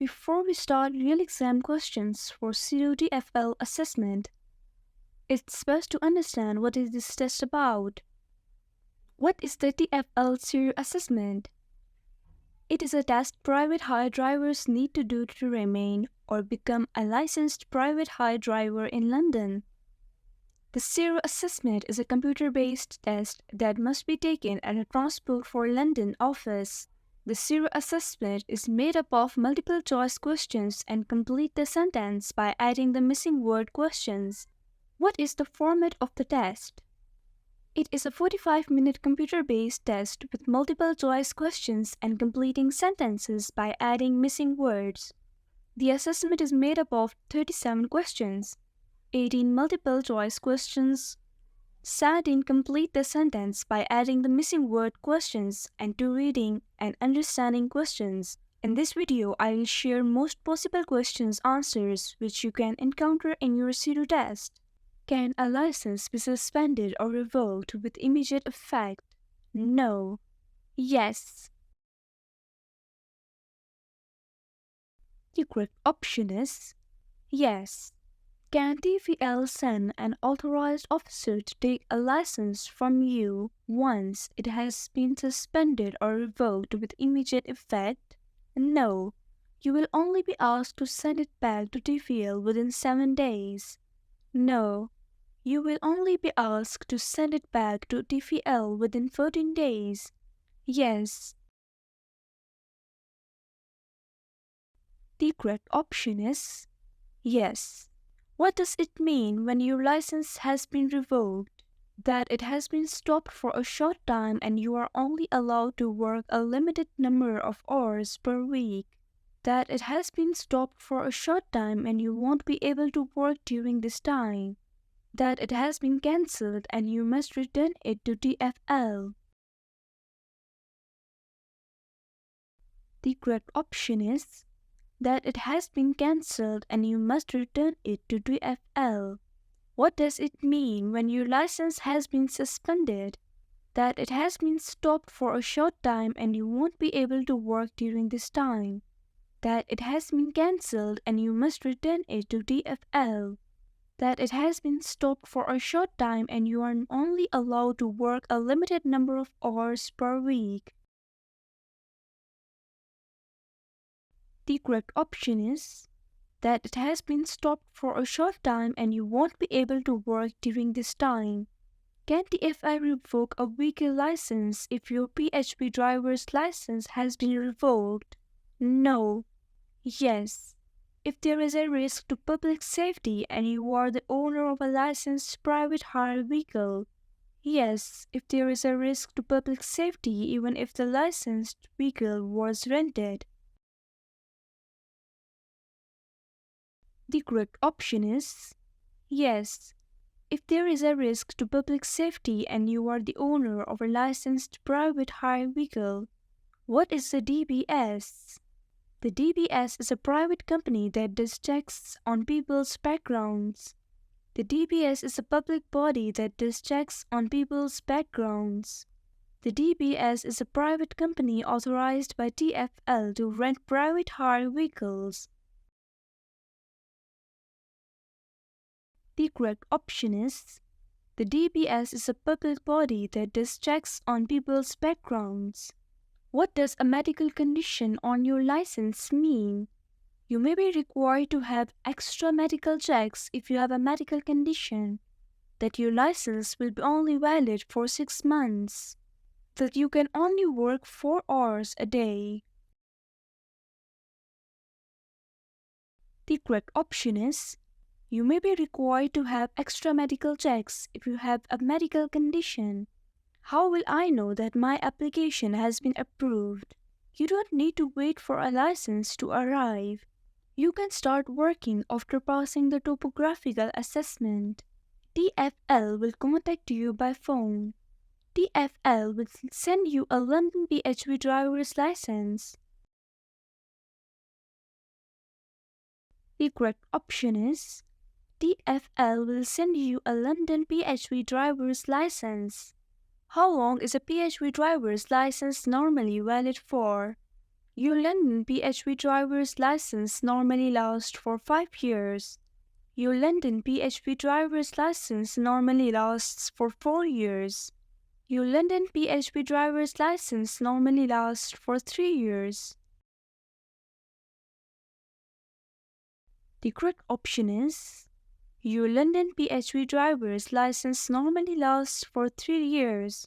Before we start real exam questions for SERU TfL assessment, it's best to understand what is this test about. What is the TfL SERU Assessment? It is a test private hire drivers need to do to remain or become a licensed private hire driver in London. The SERU Assessment is a computer-based test that must be taken at a Transport for London office. The SERU Assessment is made up of multiple choice questions and complete the sentence by adding the missing word questions. What is the format of the test? It is a 45-minute computer-based test with multiple choice questions and completing sentences by adding missing words. The assessment is made up of 37 questions, 18 multiple choice questions, 17 complete the sentence by adding the missing word questions, and 2 reading and understanding questions. In this video, I will share most possible questions answers which you can encounter in your SERU test. Can a license be suspended or revoked with immediate effect? No. Yes. The correct option is yes. Can TfL send an authorized officer to take a license from you once it has been suspended or revoked with immediate effect? No. You will only be asked to send it back to TfL within 7 days. No. You will only be asked to send it back to TfL within 14 days. Yes. The correct option is yes. What does it mean when your license has been revoked? That it has been stopped for a short time and you are only allowed to work a limited number of hours per week. That it has been stopped for a short time and you won't be able to work during this time. That it has been cancelled and you must return it to TfL. The correct option is that it has been cancelled and you must return it to TfL. What does it mean when your license has been suspended? That it has been stopped for a short time and you won't be able to work during this time. That it has been cancelled and you must return it to TfL. That it has been stopped for a short time and you are only allowed to work a limited number of hours per week. The correct option is that it has been stopped for a short time and you won't be able to work during this time. Can TfL revoke a vehicle license if your PHV driver's license has been revoked? No. Yes. If there is a risk to public safety and you are the owner of a licensed private hire vehicle? Yes, if there is a risk to public safety even if the licensed vehicle was rented. The correct option is yes. If there is a risk to public safety and you are the owner of a licensed private hire vehicle. What is the DBS? The DBS is a private company that does checks on people's backgrounds. The DBS is a public body that does checks on people's backgrounds. The DBS is a private company authorized by TfL to rent private hire vehicles. The correct option is the DBS is a public body that does checks on people's backgrounds. What does a medical condition on your license mean? You may be required to have extra medical checks if you have a medical condition. That your license will be only valid for 6 months. That you can only work 4 hours a day. The correct option is you may be required to have extra medical checks if you have a medical condition. How will I know that my application has been approved? You don't need to wait for a license to arrive. You can start working after passing the topographical assessment. TfL will contact you by phone. TfL will send you a London PHV driver's license. The correct option is TfL will send you a London PHV driver's license. How long is a PHV driver's license normally valid for? Your London PHV driver's license normally lasts for 5 years. Your London PHV driver's license normally lasts for 4 years. Your London PHV driver's license normally lasts for 3 years. The correct option is your London PHV driver's license normally lasts for 3 years.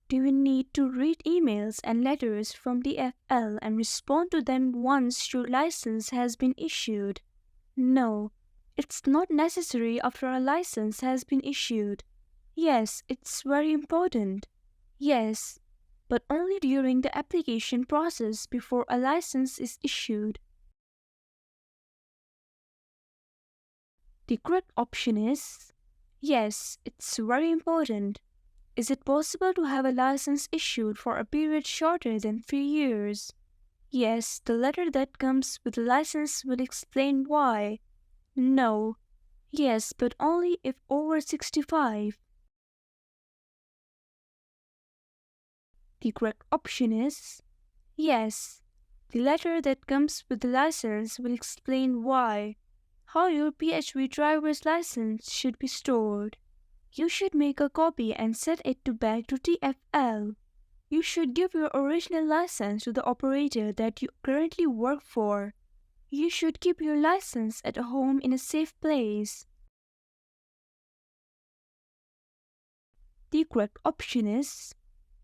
Do you need to read emails and letters from TfL and respond to them once your license has been issued? No, it's not necessary after a license has been issued. Yes, it's very important. Yes, but only during the application process before a license is issued. The correct option is yes, it's very important. Is it possible to have a license issued for a period shorter than 3 years? Yes, the letter that comes with the license will explain why. No. Yes, but only if over 65. The correct option is yes. The letter that comes with the license will explain why. How your PHV driver's license should be stored. You should make a copy and send it back to TfL. You should give your original license to the operator that you currently work for. You should keep your license at home in a safe place. The correct option is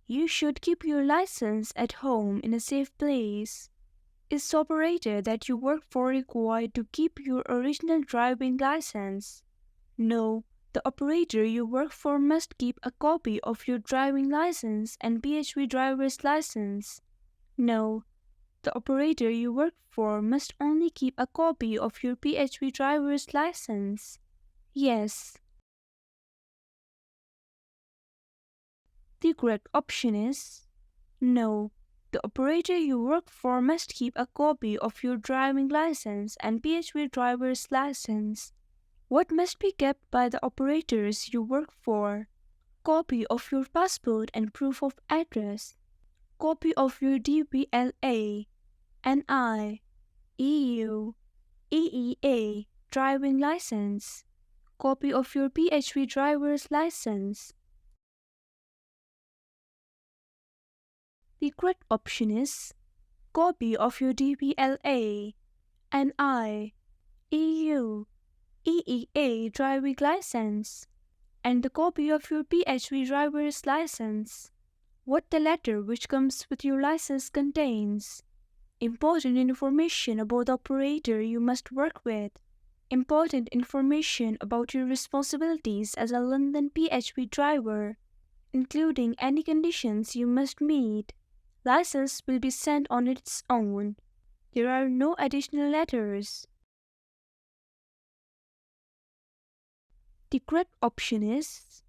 you should keep your license at home in a safe place. Is the operator that you work for required to keep your original driving license? No, the operator you work for must keep a copy of your driving license and PHV driver's license. No, the operator you work for must only keep a copy of your PHV driver's license. Yes. The correct option is no. The operator you work for must keep a copy of your driving license and PHV driver's license. What must be kept by the operators you work for? Copy of your passport and proof of address. Copy of your DVLA, NI, EU, EEA driving license. Copy of your PHV driver's license. The correct option is copy of your DVLA, NI, EU, EEA driving license, and the copy of your PHV driver's license. What the letter which comes with your license contains. Important information about the operator you must work with. Important information about your responsibilities as a London PHV driver, including any conditions you must meet. License will be sent on its own. There are no additional letters. The correct option is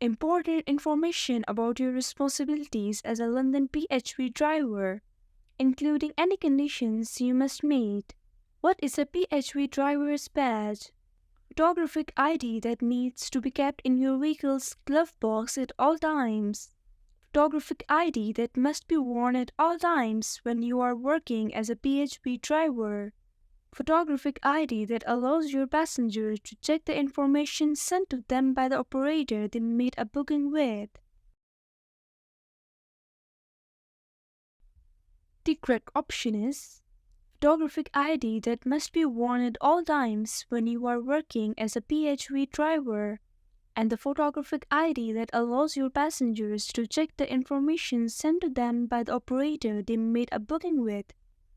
important information about your responsibilities as a London PHV driver, including any conditions you must meet. What is a PHV driver's badge? Photographic ID that needs to be kept in your vehicle's glove box at all times. Photographic ID that must be worn at all times when you are working as a PHV driver. Photographic ID that allows your passengers to check the information sent to them by the operator they made a booking with. The correct option is photographic ID that must be worn at all times when you are working as a PHV driver, and the photographic ID that allows your passengers to check the information sent to them by the operator they made a booking with.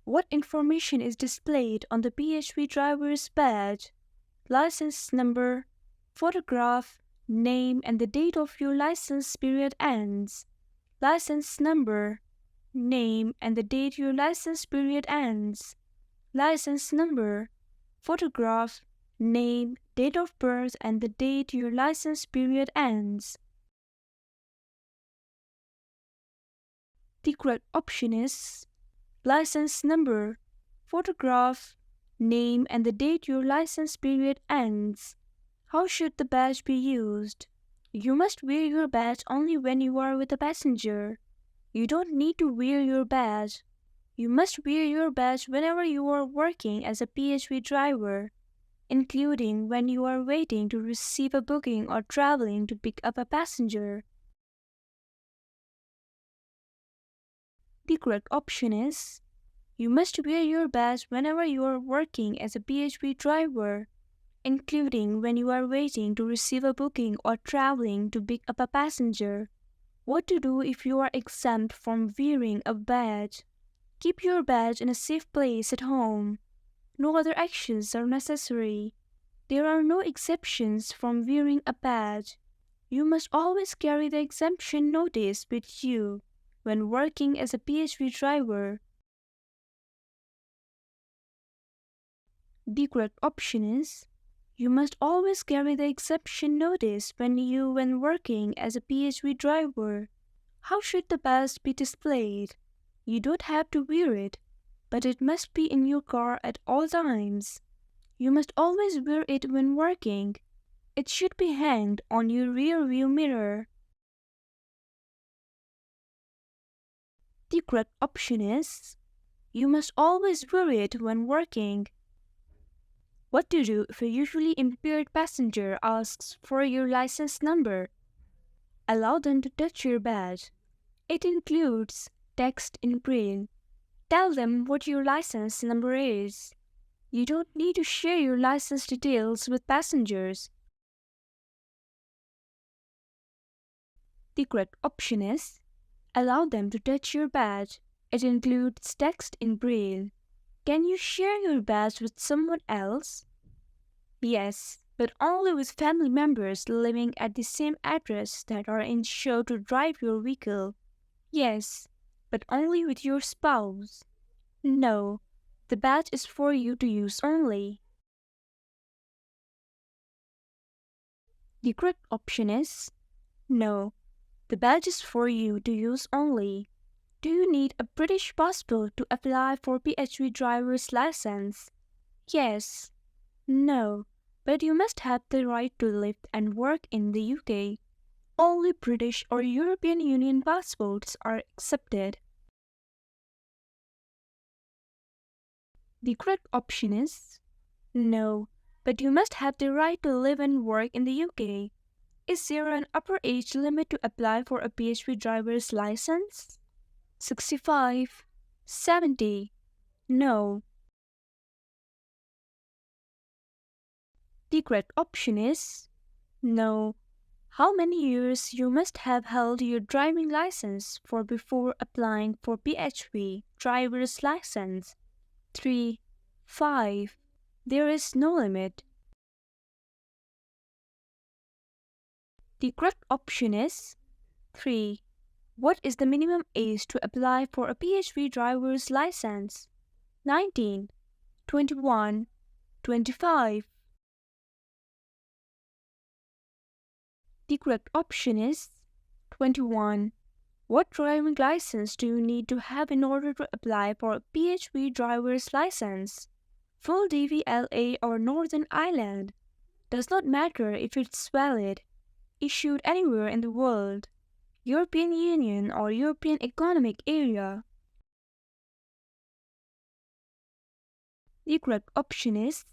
What information is displayed on the PHV driver's badge? License number, photograph, name and the date of your license period ends. License number, name and the date your license period ends. License number, photograph, name, date of birth and the date your license period ends. The correct option is license number, photograph, name and the date your license period ends. How should the badge be used? You must wear your badge only when you are with a passenger. You don't need to wear your badge. You must wear your badge whenever you are working as a PHV driver, including when you are waiting to receive a booking or traveling to pick up a passenger. The correct option is, you must wear your badge whenever you are working as a PHV driver, including when you are waiting to receive a booking or traveling to pick up a passenger. What to do if you are exempt from wearing a badge? Keep your badge in a safe place at home. No other actions are necessary. There are no exceptions from wearing a badge. You must always carry the exemption notice with you when working as a PHV driver. The correct option is, you must always carry the exemption notice when working as a PHV driver. How should the badge be displayed? You don't have to wear it, but it must be in your car at all times. You must always wear it when working. It should be hanged on your rear view mirror. The correct option is, you must always wear it when working. What to do if a usually impaired passenger asks for your license number? Allow them to touch your badge. It includes text in braille. Tell them what your license number is. You don't need to share your license details with passengers. The correct option is, allow them to touch your badge. It includes text in braille. Can you share your badge with someone else? Yes, but only with family members living at the same address that are insured to drive your vehicle. Yes, but only with your spouse. No, the badge is for you to use only. The correct option is, no, the badge is for you to use only. Do you need a British passport to apply for PHV driver's license? Yes. No, but you must have the right to live and work in the UK. Only British or European Union passports are accepted. The correct option is, no, but you must have the right to live and work in the UK. Is there an upper age limit to apply for a PHV driver's license? 65, 70, no. The correct option is, no. How many years you must have held your driving license for before applying for PHV driver's license? 3, 5. There is no limit. The correct option is 3. What is the minimum age to apply for a PHV driver's license? 19, 21, 25. The correct option is 21. What driving license do you need to have in order to apply for a PHV driver's license? Full DVLA or Northern Ireland? Does not matter if it's valid, issued anywhere in the world, European Union or European Economic Area. The correct option is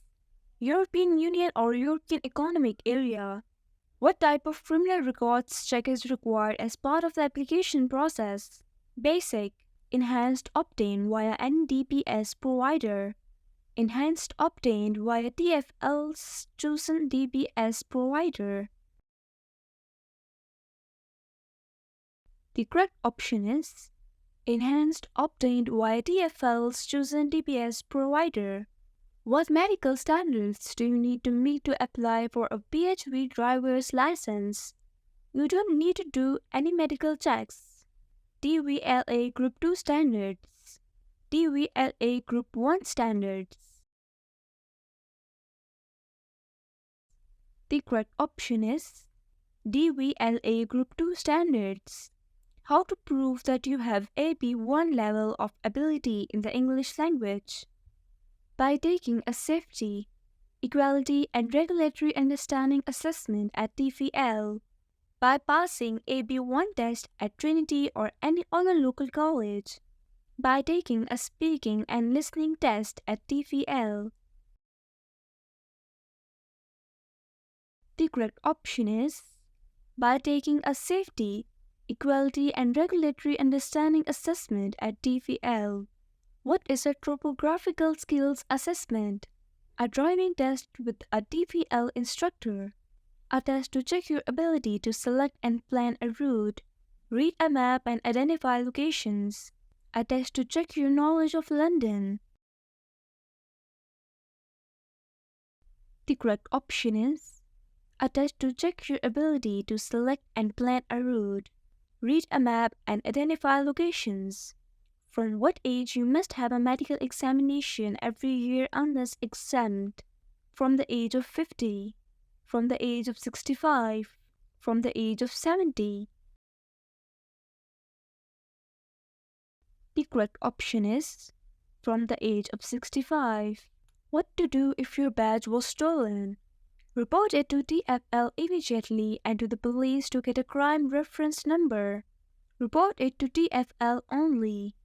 European Union or European Economic Area. What type of criminal records check is required as part of the application process? Basic, enhanced obtained via NDPS provider, enhanced obtained via TfL's chosen DBS provider. The correct option is enhanced obtained via TfL's chosen DBS provider. What medical standards do you need to meet to apply for a PHV driver's license? You don't need to do any medical checks. DVLA Group 2 standards. DVLA Group 1 standards. The correct option is DVLA Group 2 standards. How to prove that you have AB1 level of ability in the English language? By taking a safety, equality and regulatory understanding assessment at TfL, by passing AB1 test at Trinity or any other local college, by taking a speaking and listening test at TfL. The correct option is by taking a safety, equality and regulatory understanding assessment at TfL. What is a topographical skills assessment? A driving test with a TfL instructor. A test to check your ability to select and plan a route, read a map and identify locations. A test to check your knowledge of London. The correct option is a test to check your ability to select and plan a route, read a map and identify locations. From what age you must have a medical examination every year unless exempt? From the age of 50, from the age of 65, from the age of 70. The correct option is from the age of 65. What to do if your badge was stolen? Report it to TfL immediately and to the police to get a crime reference number. Report it to TfL only.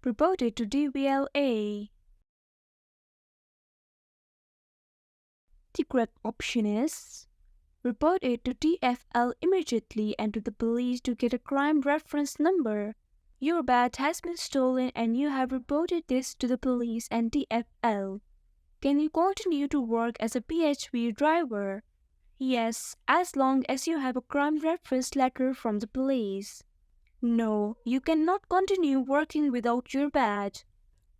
Report it to DVLA. The correct option is report it to TfL immediately and to the police to get a crime reference number. Your badge has been stolen and you have reported this to the police and TfL. Can you continue to work as a PHV driver? Yes, as long as you have a crime reference letter from the police. No, you cannot continue working without your badge.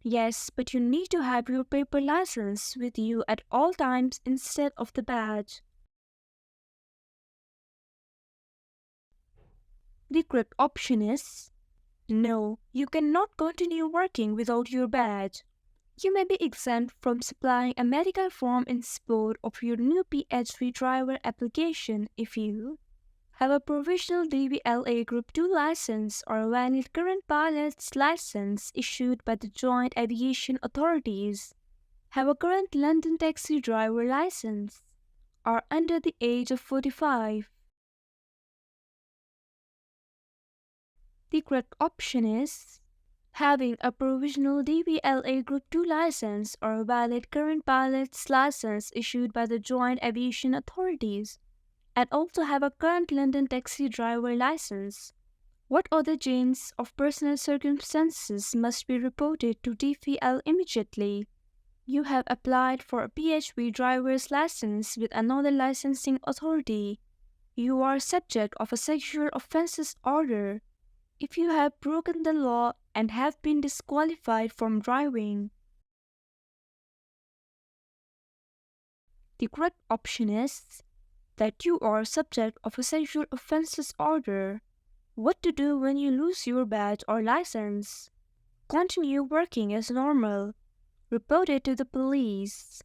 Yes, but you need to have your paper license with you at all times instead of the badge. The correct option is no, you cannot continue working without your badge. You may be exempt from supplying a medical form in support of your new PHV driver application if you have a provisional DVLA Group 2 license or a valid current pilot's license issued by the Joint Aviation Authorities, have a current London taxi driver license, are under the age of 45. The correct option is having a provisional DVLA Group 2 license or a valid current pilot's license issued by the Joint Aviation Authorities, and also have a current London taxi driver license. What other chains of personal circumstances must be reported to TfL immediately? You have applied for a PHV driver's license with another licensing authority. You are subject of a sexual offences order. If you have broken the law and have been disqualified from driving. The correct option is that you are subject of a sexual offences order. What to do when you lose your badge or license? Continue working as normal. Report it to the police.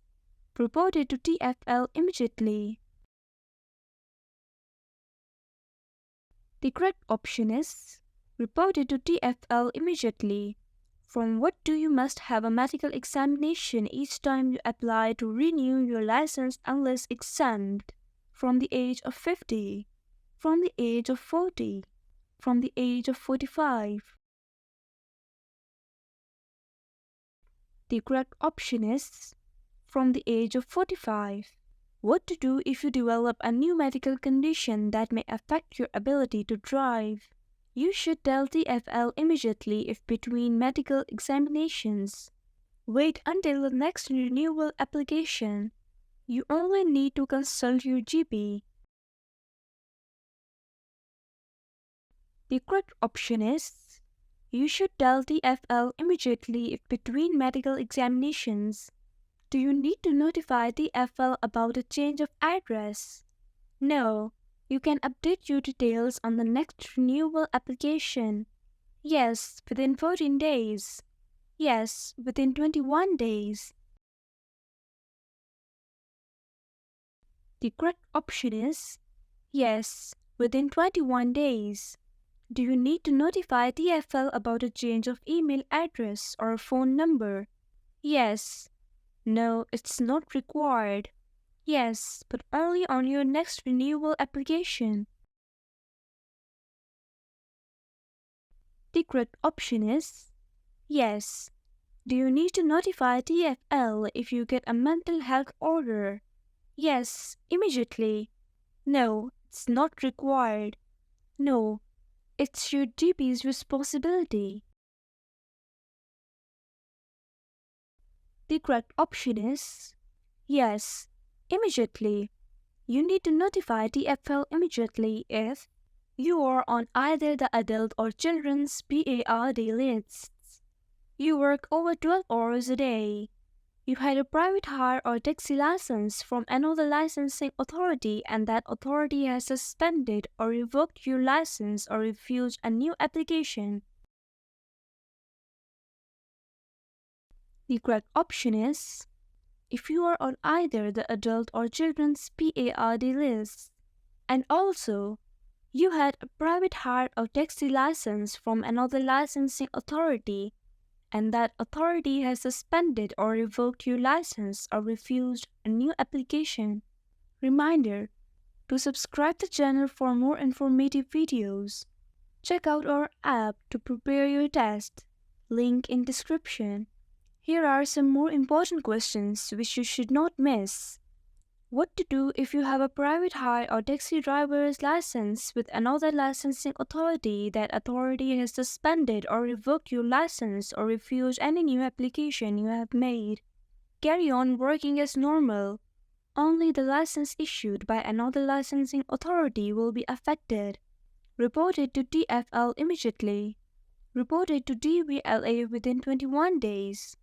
Report it to TfL immediately. The correct option is report it to TfL immediately. From what do you must have a medical examination each time you apply to renew your license unless exempt? From the age of 50, from the age of 40, from the age of 45. The correct option is from the age of 45. What to do if you develop a new medical condition that may affect your ability to drive? You should tell TfL immediately if between medical examinations. Wait until the next renewal application. You only need to consult your GP. The correct option is you should tell TfL immediately if between medical examinations. Do you need to notify TfL about a change of address? No. You can update your details on the next renewal application. Yes, within 14 days. Yes, within 21 days. The correct option is yes, within 21 days. Do you need to notify TfL about a change of email address or phone number? Yes. No, it's not required. Yes, but only on your next renewal application. The correct option is Yes. Do you need to notify TfL if you get a mental health order? Yes, immediately. No, it's not required. No, it's your GP's responsibility. The correct option is yes, immediately. You need to notify TfL immediately if you are on either the adult or children's PARD lists. You work over 12 hours a day. You had a private hire or taxi license from another licensing authority and that authority has suspended or revoked your license or refused a new application. The correct option is if you are on either the adult or children's PARD list. And also, you had a private hire or taxi license from another licensing authority and that authority has suspended or revoked your license or refused a new application. Reminder to subscribe the channel for more informative videos. Check out our app to prepare your test. Link in description. Here are some more important questions which you should not miss. What to do if you have a private hire or taxi driver's license with another licensing authority that authority has suspended or revoked your license or refused any new application you have made? Carry on working as normal. Only the license issued by another licensing authority will be affected. Report it to TfL immediately. Report it to DVLA within 21 days.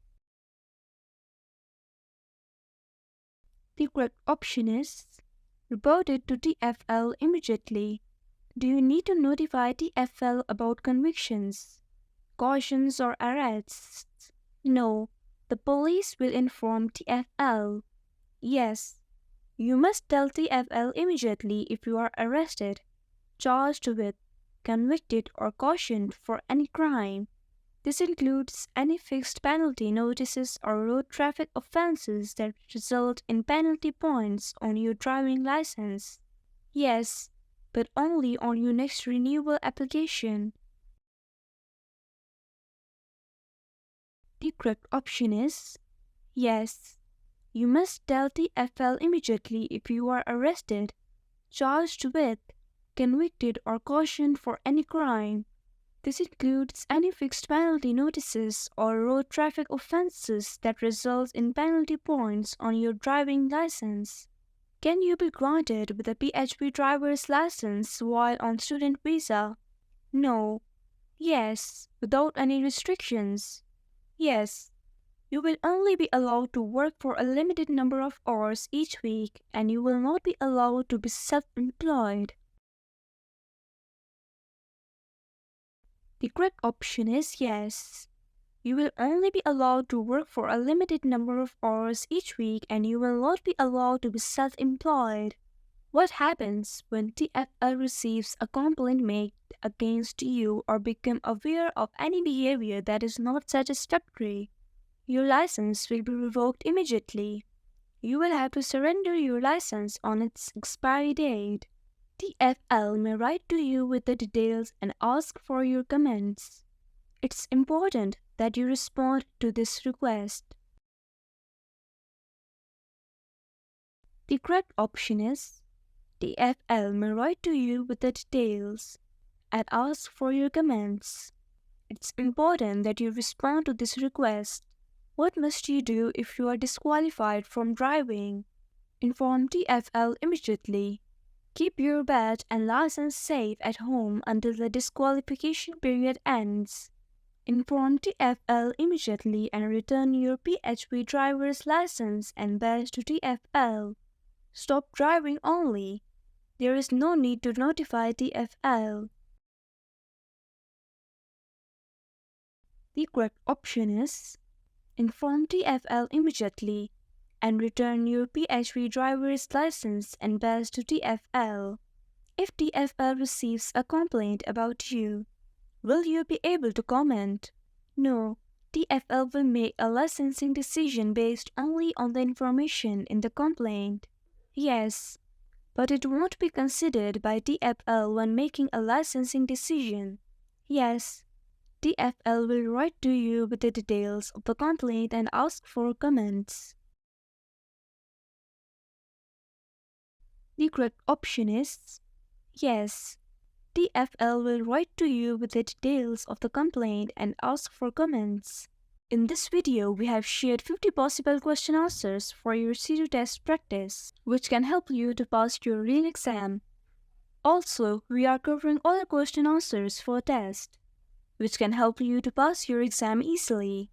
The correct option is report it to TfL immediately. Do you need to notify TfL about convictions, cautions or arrests? No, the police will inform TfL. Yes, you must tell TfL immediately if you are arrested, charged with, convicted or cautioned for any crime. This includes any fixed penalty notices or road traffic offenses that result in penalty points on your driving license. Yes, but only on your next renewal application. The correct option is yes. You must tell TfL immediately if you are arrested, charged with, convicted or cautioned for any crime. This includes any fixed penalty notices or road traffic offenses that result in penalty points on your driving license. Can you be granted with a PHP driver's license while on student visa? No. Yes, without any restrictions. Yes. You will only be allowed to work for a limited number of hours each week and you will not be allowed to be self-employed. The correct option is yes. You will only be allowed to work for a limited number of hours each week and you will not be allowed to be self-employed. What happens when TfL receives a complaint made against you or become aware of any behavior that is not satisfactory? Your license will be revoked immediately. You will have to surrender your license on its expiry date. TfL may write to you with the details and ask for your comments. It's important that you respond to this request. The correct option is TfL may write to you with the details and ask for your comments. It's important that you respond to this request. What must you do if you are disqualified from driving? Inform TfL immediately. Keep your badge and license safe at home until the disqualification period ends. Inform TfL immediately and return your PHP driver's license and badge to TfL. Stop driving only. There is no need to notify TfL. The correct option is inform TfL immediately and return your PHP driver's license and badge to TfL. If TfL receives a complaint about you, will you be able to comment? No, TfL will make a licensing decision based only on the information in the complaint. Yes, but it won't be considered by TfL when making a licensing decision. Yes, TfL will write to you with the details of the complaint and ask for comments. The correct option is yes. TfL will write to you with the details of the complaint and ask for comments. In this video, we have shared 50 possible question answers for your SERU test practice, which can help you to pass your real exam. Also, we are covering all the question answers for test, which can help you to pass your exam easily.